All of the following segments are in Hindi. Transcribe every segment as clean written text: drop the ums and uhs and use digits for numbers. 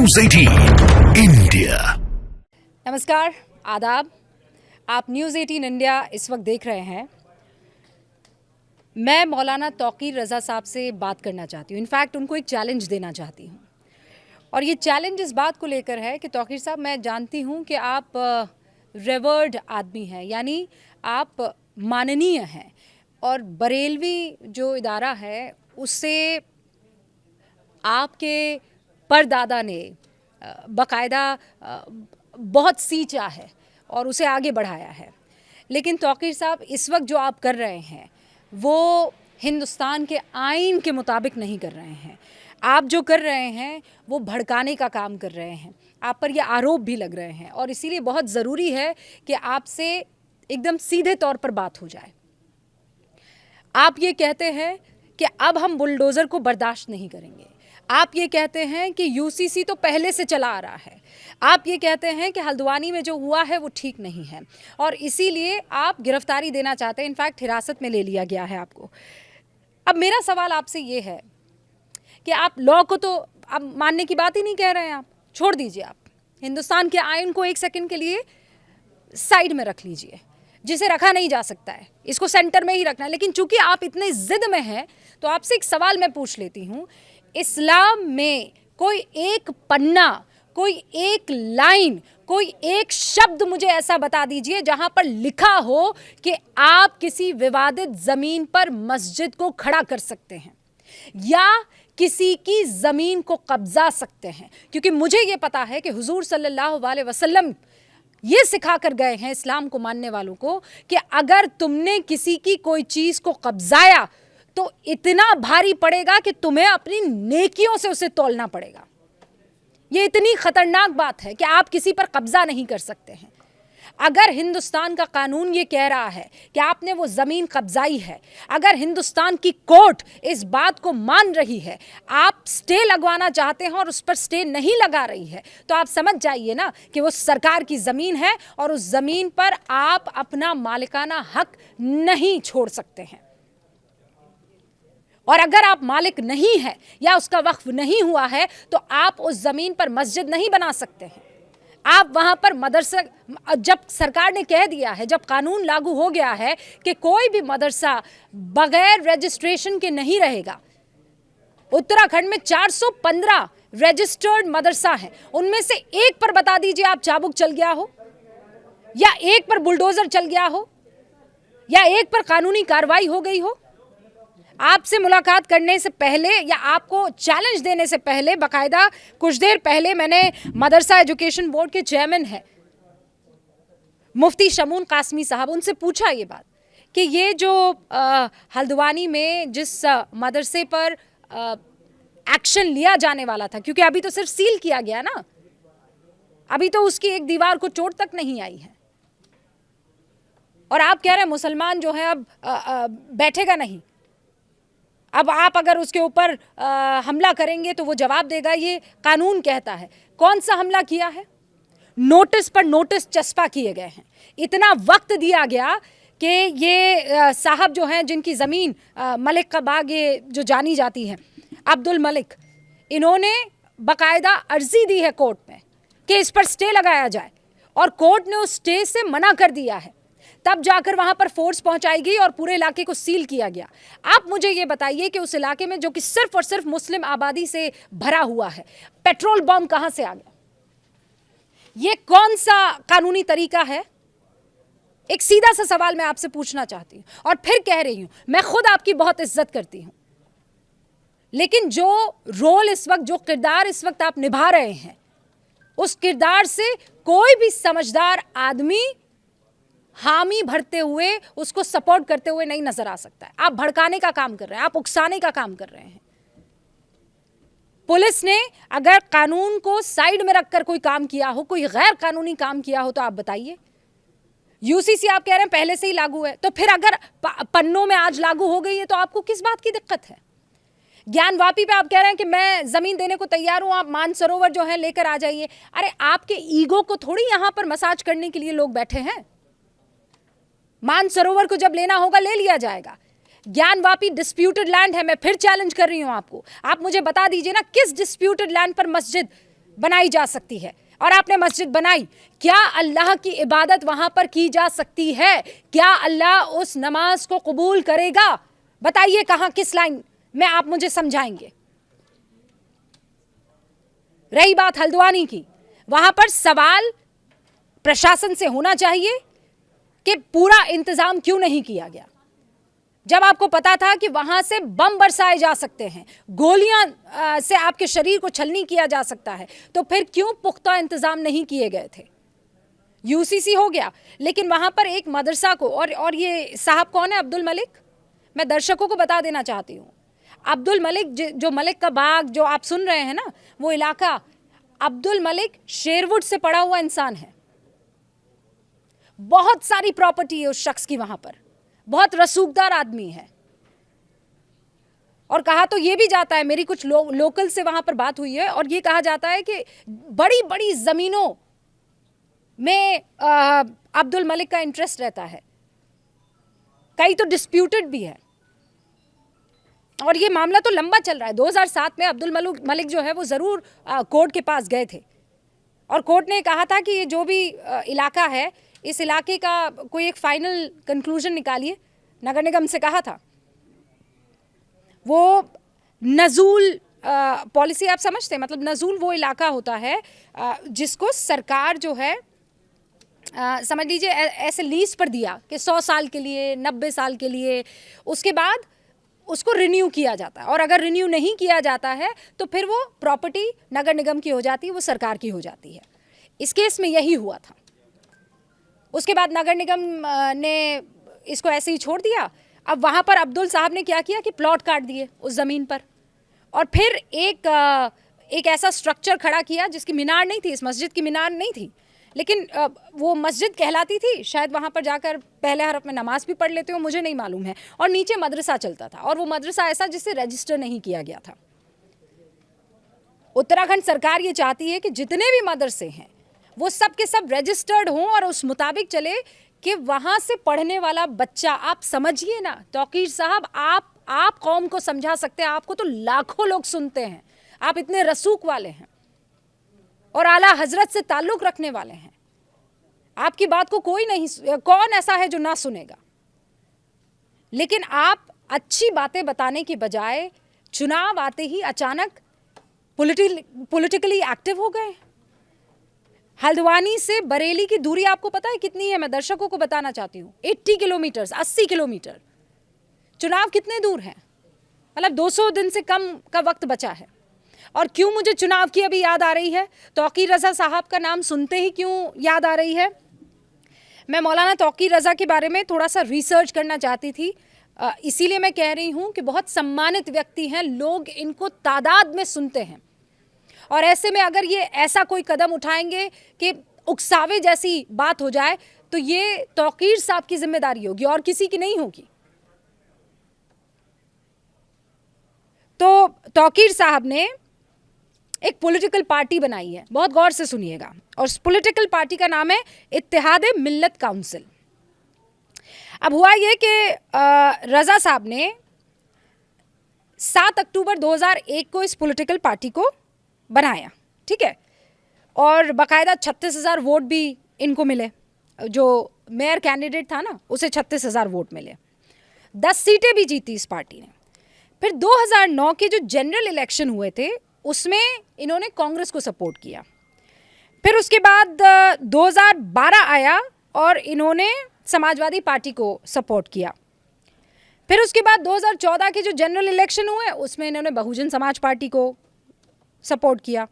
News 18 India. नमस्कार, आदाब। आप न्यूज़ 18 इंडिया इस वक्त देख रहे हैं। मैं मौलाना तौकीर रज़ा साहब से बात करना चाहती हूँ। इनफैक्ट उनको एक चैलेंज देना चाहती हूँ, और ये चैलेंज इस बात को लेकर है कि तौकीर साहब, मैं जानती हूँ कि आप रेवर्ड आदमी हैं, यानी आप माननीय हैं, और बरेलवी जो इदारा है उससे आपके परदादा ने बाकायदा बहुत सींचा है और उसे आगे बढ़ाया है। लेकिन तौकीर साहब, इस वक्त जो आप कर रहे हैं वो हिंदुस्तान के आइन के मुताबिक नहीं कर रहे हैं। आप जो कर रहे हैं वो भड़काने का काम कर रहे हैं। आप पर ये आरोप भी लग रहे हैं, और इसीलिए बहुत ज़रूरी है कि आपसे एकदम सीधे तौर पर बात हो जाए। आप ये कहते हैं कि अब हम बुलडोज़र को बर्दाश्त नहीं करेंगे। आप ये कहते हैं कि यूसीसी तो पहले से चला आ रहा है। आप ये कहते हैं कि हल्द्वानी में जो हुआ है वो ठीक नहीं है, और इसीलिए आप गिरफ्तारी देना चाहते हैं। इनफैक्ट हिरासत में ले लिया गया है आपको। अब मेरा सवाल आपसे ये है कि आप लॉ को तो अब मानने की बात ही नहीं कह रहे हैं। आप छोड़ दीजिए, आप हिंदुस्तान के आइन को एक सेकंड के लिए साइड में रख लीजिए, जिसे रखा नहीं जा सकता है, इसको सेंटर में ही रखना है। लेकिन चूंकि आप इतने जिद में हैं, तो आपसे एक सवाल मैं पूछ लेती हूँ। इस्लाम में कोई एक पन्ना, कोई एक लाइन, कोई एक शब्द मुझे ऐसा बता दीजिए जहां पर लिखा हो कि आप किसी विवादित जमीन पर मस्जिद को खड़ा कर सकते हैं या किसी की जमीन को कब्जा सकते हैं। क्योंकि मुझे ये पता है कि हुजूर सल्लल्लाहु अलैहि वसल्लम ये सिखा कर गए हैं इस्लाम को मानने वालों को कि अगर तुमने किसी की कोई चीज को कब्जाया तो इतना भारी पड़ेगा कि तुम्हें अपनी नेकियों से उसे तौलना पड़ेगा। ये इतनी खतरनाक बात है कि आप किसी पर कब्जा नहीं कर सकते हैं। अगर हिंदुस्तान का कानून ये कह रहा है कि आपने वो ज़मीन कब्जाई है, अगर हिंदुस्तान की कोर्ट इस बात को मान रही है, आप स्टे लगवाना चाहते हैं और उस पर स्टे नहीं लगा रही है, तो आप समझ जाइए ना कि वो सरकार की ज़मीन है और उस ज़मीन पर आप अपना मालिकाना हक नहीं छोड़ सकते हैं। और अगर आप मालिक नहीं है या उसका वक्फ नहीं हुआ है, तो आप उस ज़मीन पर मस्जिद नहीं बना सकते हैं। आप वहाँ पर मदरसा, जब सरकार ने कह दिया है, जब कानून लागू हो गया है कि कोई भी मदरसा बगैर रजिस्ट्रेशन के नहीं रहेगा। उत्तराखंड में 415 रजिस्टर्ड मदरसा हैं, उनमें से एक पर बता दीजिए आप चाबुक चल गया हो, या एक पर बुलडोज़र चल गया हो, या एक पर कानूनी कार्रवाई हो गई हो। आपसे मुलाकात करने से पहले या आपको चैलेंज देने से पहले, बाकायदा कुछ देर पहले मैंने मदरसा एजुकेशन बोर्ड के चेयरमैन हैं मुफ्ती शमून कासमी साहब, उनसे पूछा ये बात कि ये जो हल्द्वानी में जिस मदरसे पर एक्शन लिया जाने वाला था, क्योंकि अभी तो सिर्फ सील किया गया ना, अभी तो उसकी एक दीवार को चोट तक नहीं आई है, और आप कह रहे हैं मुसलमान जो है अब बैठेगा नहीं। अब आप अगर उसके ऊपर हमला करेंगे तो वो जवाब देगा, ये कानून कहता है। कौन सा हमला किया है? नोटिस पर नोटिस चस्पा किए गए हैं। इतना वक्त दिया गया कि ये साहब जो हैं, जिनकी ज़मीन मलिक का बाग ये जो जानी जाती है, अब्दुल मलिक, इन्होंने बाकायदा अर्जी दी है कोर्ट में कि इस पर स्टे लगाया जाए, और कोर्ट ने उस स्टे से मना कर दिया है। तब जाकर वहां पर फोर्स पहुंचाई गई और पूरे इलाके को सील किया गया। आप मुझे ये बताइए कि उस इलाके में जो कि सिर्फ और सिर्फ मुस्लिम आबादी से भरा हुआ है, पेट्रोल बम कहां से आ गया? ये कौन सा कानूनी तरीका है? एक सीधा सा सवाल मैं आपसे पूछना चाहती हूं, और फिर कह रही हूं, मैं खुद आपकी बहुत इज्जत करती हूं, लेकिन जो रोल इस वक्त, जो किरदार इस वक्त आप निभा रहे हैं, उस किरदार से कोई भी समझदार आदमी हामी भरते हुए, उसको सपोर्ट करते हुए नहीं नजर आ सकता है। आप भड़काने का काम कर रहे हैं, आप उकसाने का काम कर रहे हैं। पुलिस ने अगर कानून को साइड में रखकर कोई काम किया हो, कोई गैर कानूनी काम किया हो, तो आप बताइए। यूसीसी आप कह रहे हैं पहले से ही लागू है, तो फिर अगर पन्नों में आज लागू हो गई है तो आपको किस बात की दिक्कत है? ज्ञानवापी पे आप कह रहे हैं कि मैं जमीन देने को तैयार हूं, आप मानसरोवर जो है लेकर आ जाइए। अरे आपके ईगो को थोड़ी यहां पर मसाज करने के लिए लोग बैठे हैं। मानसरोवर को जब लेना होगा ले लिया जाएगा। ज्ञानवापी डिस्प्यूटेड लैंड है। मैं फिर चैलेंज कर रही हूं आपको, आप मुझे बता दीजिए ना किस डिस्प्यूटेड लैंड पर मस्जिद बनाई जा सकती है और आपने मस्जिद बनाई, क्या अल्लाह की इबादत वहां पर की जा सकती है? क्या अल्लाह उस नमाज को कबूल करेगा? बताइए कहां, किस लाइन में आप मुझे समझाएंगे? रही बात हल्द्वानी की, वहां पर सवाल प्रशासन से होना चाहिए कि पूरा इंतजाम क्यों नहीं किया गया। जब आपको पता था कि वहां से बम बरसाए जा सकते हैं, गोलियां से आपके शरीर को छलनी किया जा सकता है, तो फिर क्यों पुख्ता इंतजाम नहीं किए गए थे? यूसीसी हो गया, लेकिन वहां पर एक मदरसा को, और ये साहब कौन है? अब्दुल मलिक। मैं दर्शकों को बता देना चाहती हूँ, अब्दुल मलिक, जो मलिक का बाग जो आप सुन रहे हैं ना, वो इलाका, अब्दुल मलिक शेरवुड से पड़ा हुआ इंसान है। बहुत सारी प्रॉपर्टी है उस शख्स की वहां पर, बहुत रसूखदार आदमी है। और कहा तो ये भी जाता है, मेरी कुछ लोकल से वहां पर बात हुई है, और ये कहा जाता है कि बड़ी बड़ी जमीनों में अब्दुल मलिक का इंटरेस्ट रहता है, कई तो डिस्प्यूटेड भी है। और ये मामला तो लंबा चल रहा है। 2007 में अब्दुल मलिक जो है वो ज़रूर कोर्ट के पास गए थे, और कोर्ट ने कहा था कि ये जो भी इलाका है, इस इलाके का कोई एक फाइनल कंक्लूजन निकालिए। नगर निगम से कहा था, वो नज़ूल पॉलिसी आप समझते हैं, मतलब नज़ूल वो इलाका होता है जिसको सरकार जो है समझ लीजिए ऐसे लीज पर दिया कि 100 साल के लिए, 90 साल के लिए, उसके बाद उसको रिन्यू किया जाता है, और अगर रिन्यू नहीं किया जाता है तो फिर वो प्रॉपर्टी नगर निगम की हो जाती है, वो सरकार की हो जाती है। इस केस में यही हुआ था। उसके बाद नगर निगम ने इसको ऐसे ही छोड़ दिया। अब वहाँ पर अब्दुल साहब ने क्या किया कि प्लॉट काट दिए उस ज़मीन पर, और फिर एक ऐसा स्ट्रक्चर खड़ा किया जिसकी मीनार नहीं थी, इस मस्जिद की मीनार नहीं थी, लेकिन वो मस्जिद कहलाती थी। शायद वहाँ पर जाकर पहले हरफ में नमाज भी पढ़ लेते हो, मुझे नहीं मालूम है। और नीचे मदरसा चलता था, और वो मदरसा ऐसा जिसे रजिस्टर नहीं किया गया था। उत्तराखंड सरकार ये चाहती है कि जितने भी मदरसे हैं वो सब के सब रजिस्टर्ड हों और उस मुताबिक चले कि वहाँ से पढ़ने वाला बच्चा, आप समझिए ना तौकीर साहब, आप कौम को समझा सकते हैं, आपको तो लाखों लोग सुनते हैं, आप इतने रसूख वाले हैं और आला हजरत से ताल्लुक़ रखने वाले हैं, आपकी बात को कोई नहीं, कौन ऐसा है जो ना सुनेगा। लेकिन आप अच्छी बातें बताने की बजाय चुनाव आते ही अचानक पॉलिटिकली एक्टिव हो गए। हल्द्वानी से बरेली की दूरी आपको पता है कितनी है? मैं दर्शकों को बताना चाहती हूँ, 80 किलोमीटर, 80 किलोमीटर। चुनाव कितने दूर हैं? मतलब 200 दिन से कम का वक्त बचा है। और क्यों मुझे चुनाव की अभी याद आ रही है, तौकीर रज़ा साहब का नाम सुनते ही क्यों याद आ रही है? मैं मौलाना तौकीर रज़ा के बारे में थोड़ा सा रिसर्च करना चाहती थी, इसीलिए मैं कह रही हूँ कि बहुत सम्मानित व्यक्ति हैं, लोग इनको तादाद में सुनते हैं। और ऐसे में अगर ये ऐसा कोई कदम उठाएंगे कि उकसावे जैसी बात हो जाए, तो ये तौकीर साहब की जिम्मेदारी होगी और किसी की नहीं होगी। तो तौकीर साहब ने एक पॉलिटिकल पार्टी बनाई है, बहुत गौर से सुनिएगा, और उस पॉलिटिकल पार्टी का नाम है इत्तेहाद मिल्लत काउंसिल। अब हुआ ये कि रज़ा साहब ने 7 अक्टूबर 2001 को इस पॉलिटिकल पार्टी को बनाया, ठीक है, और बाकायदा 36,000 वोट भी इनको मिले। जो मेयर कैंडिडेट था ना, उसे 36,000 वोट मिले, 10 सीटें भी जीती इस पार्टी ने। फिर 2009 के जो जनरल इलेक्शन हुए थे उसमें इन्होंने कांग्रेस को सपोर्ट किया। फिर उसके बाद 2012 आया और इन्होंने समाजवादी पार्टी को सपोर्ट किया। फिर उसके बाद 2014 के जो जनरल इलेक्शन हुए उसमें इन्होंने बहुजन समाज पार्टी को सपोर्ट किया।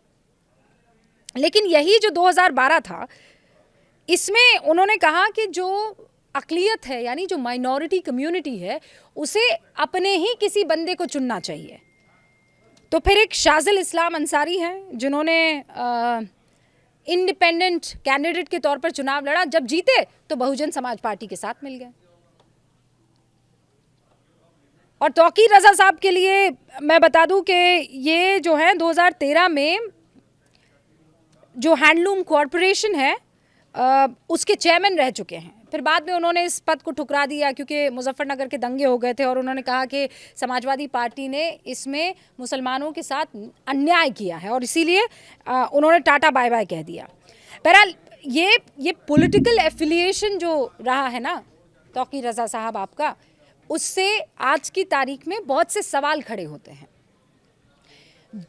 लेकिन यही जो 2012 था, इसमें उन्होंने कहा कि जो अक़लियत है, यानी जो माइनॉरिटी कम्युनिटी है, उसे अपने ही किसी बंदे को चुनना चाहिए। तो फिर एक शाज़िल इस्लाम अंसारी हैं जिन्होंने इंडिपेंडेंट कैंडिडेट के तौर पर चुनाव लड़ा। जब जीते तो बहुजन समाज पार्टी के साथ मिल गए। और तौकीर रज़ा साहब के लिए मैं बता दूं कि ये जो है 2013 में जो हैंडलूम कॉरपोरेशन है उसके चेयरमैन रह चुके हैं। फिर बाद में उन्होंने इस पद को ठुकरा दिया क्योंकि मुजफ्फरनगर के दंगे हो गए थे और उन्होंने कहा कि समाजवादी पार्टी ने इसमें मुसलमानों के साथ अन्याय किया है और इसीलिए उन्होंने टाटा बाय बाय कह दिया। बहरहाल ये पॉलिटिकल एफिलिएशन जो रहा है ना तौकीर रज़ा साहब आपका, उससे आज की तारीख में बहुत से सवाल खड़े होते हैं।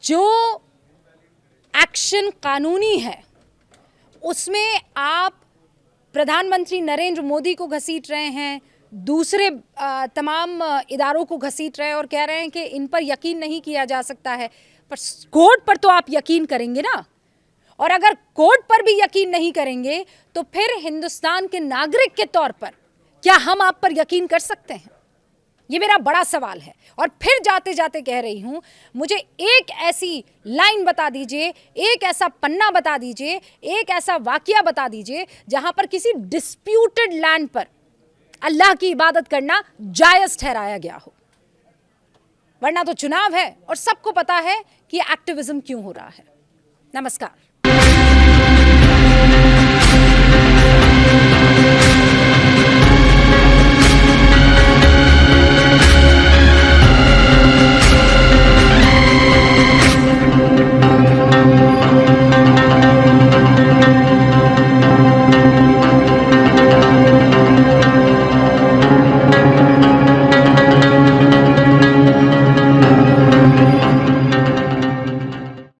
जो एक्शन कानूनी है उसमें आप प्रधानमंत्री नरेंद्र मोदी को घसीट रहे हैं, दूसरे तमाम इदारों को घसीट रहे हैं और कह रहे हैं कि इन पर यकीन नहीं किया जा सकता है। पर कोर्ट पर तो आप यकीन करेंगे ना, और अगर कोर्ट पर भी यकीन नहीं करेंगे तो फिर हिंदुस्तान के नागरिक के तौर पर क्या हम आप पर यकीन कर सकते हैं? ये मेरा बड़ा सवाल है। और फिर जाते जाते कह रही हूं, मुझे एक ऐसी लाइन बता दीजिए, एक ऐसा पन्ना बता दीजिए, एक ऐसा वाकया बता दीजिए जहां पर किसी डिस्प्यूटेड लैंड पर अल्लाह की इबादत करना जायज ठहराया गया हो। वरना तो चुनाव है और सबको पता है कि एक्टिविज्म क्यों हो रहा है। नमस्कार।